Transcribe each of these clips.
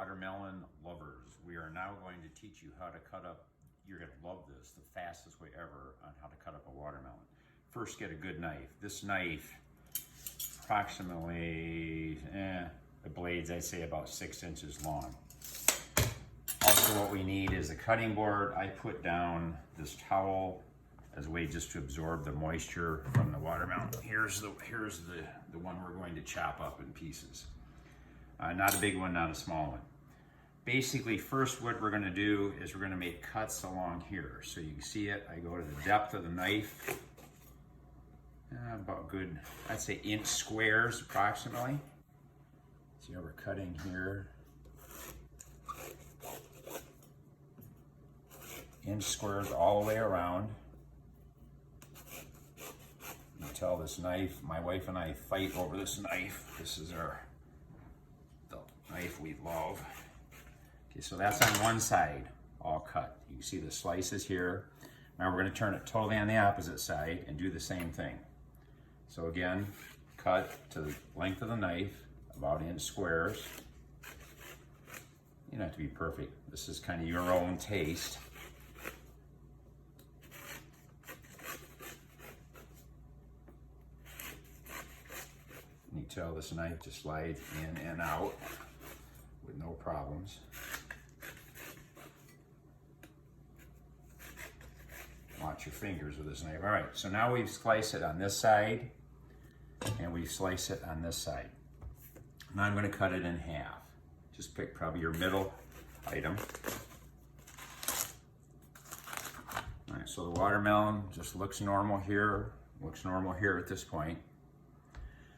watermelon lovers, we are now going to teach you how to cut up, you're going to love this, the fastest way ever on how to cut up a watermelon. First, get a good knife. This knife, approximately, the blades, I'd say about 6 inches long. Also what we need is a cutting board. I put down this towel as a way just to absorb the moisture from the watermelon. Here's the one we're going to chop up in pieces. Not a big one, not a small one. Basically, first what we're going to do is we're going to make cuts along here. So you can see it. I go to the depth of the knife, about good, I'd say inch squares approximately. See how we're cutting here. Inch squares all the way around. You can tell this knife, my wife and I fight over this knife. This is the knife we love. Okay, so that's on one side, all cut. You can see the slices here. Now we're going to turn it totally on the opposite side and do the same thing. So again, cut to the length of the knife, about inch squares. You don't have to be perfect. This is kind of your own taste. You can tell this knife just slides in and out with no problems. Watch your fingers with this knife. All right, so now we've sliced it on this side and we slice it on this side. Now I'm going to cut it in half. Just pick probably your middle item. All right, so the watermelon just looks normal here, at this point.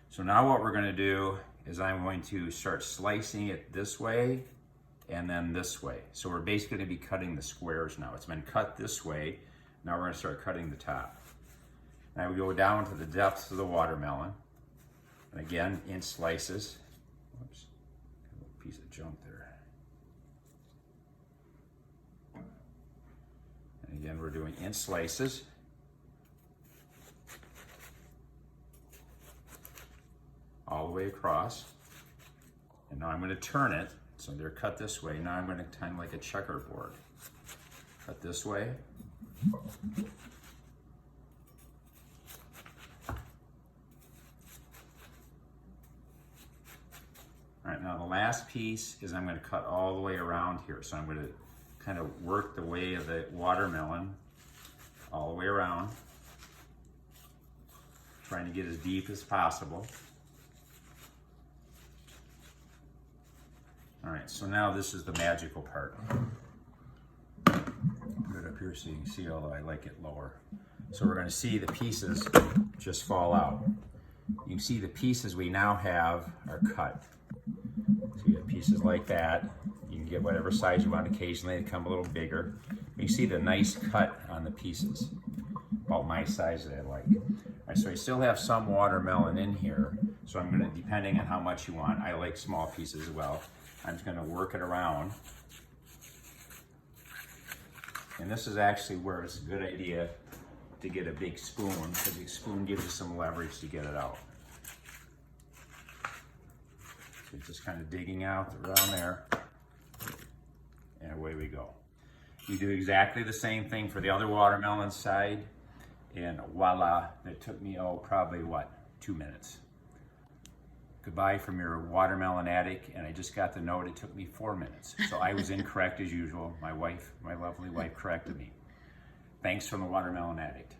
So now what we're going to do is I'm going to start slicing it this way and then this way. So we're basically going to be cutting the squares now. It's been cut this way. Now we're going to start cutting the top. Now we go down to the depths of the watermelon. And again, inch slices. Whoops, a little piece of junk there. And again, we're doing inch slices. All the way across. And now I'm going to turn it. So they're cut this way. Now I'm going to kind of like a checkerboard. Cut this way. All right, now the last piece is I'm going to cut all the way around here. So I'm going to kind of work the way of the watermelon all the way around, trying to get as deep as possible. All right, so now this is the magical part. Put it up here so you can see, although I like it lower. So we're going to see the pieces just fall out. You can see the pieces we now have are cut. So you have pieces like that. You can get whatever size you want. Occasionally they come a little bigger. You see the nice cut on the pieces, about my size that I like. All right, so I still have some watermelon in here. So I'm going to, depending on how much you want, I like small pieces as well. I'm just going to work it around. And this is actually where it's a good idea to get a big spoon, because the spoon gives you some leverage to get it out. So just kind of digging out around there, and away we go. You do exactly the same thing for the other watermelon side, and voila, it took me, probably what, 2 minutes. Goodbye from your watermelon addict, and I just got the note it took me 4 minutes. So I was incorrect as usual. My lovely wife corrected me. Thanks from the Watermelon Addict.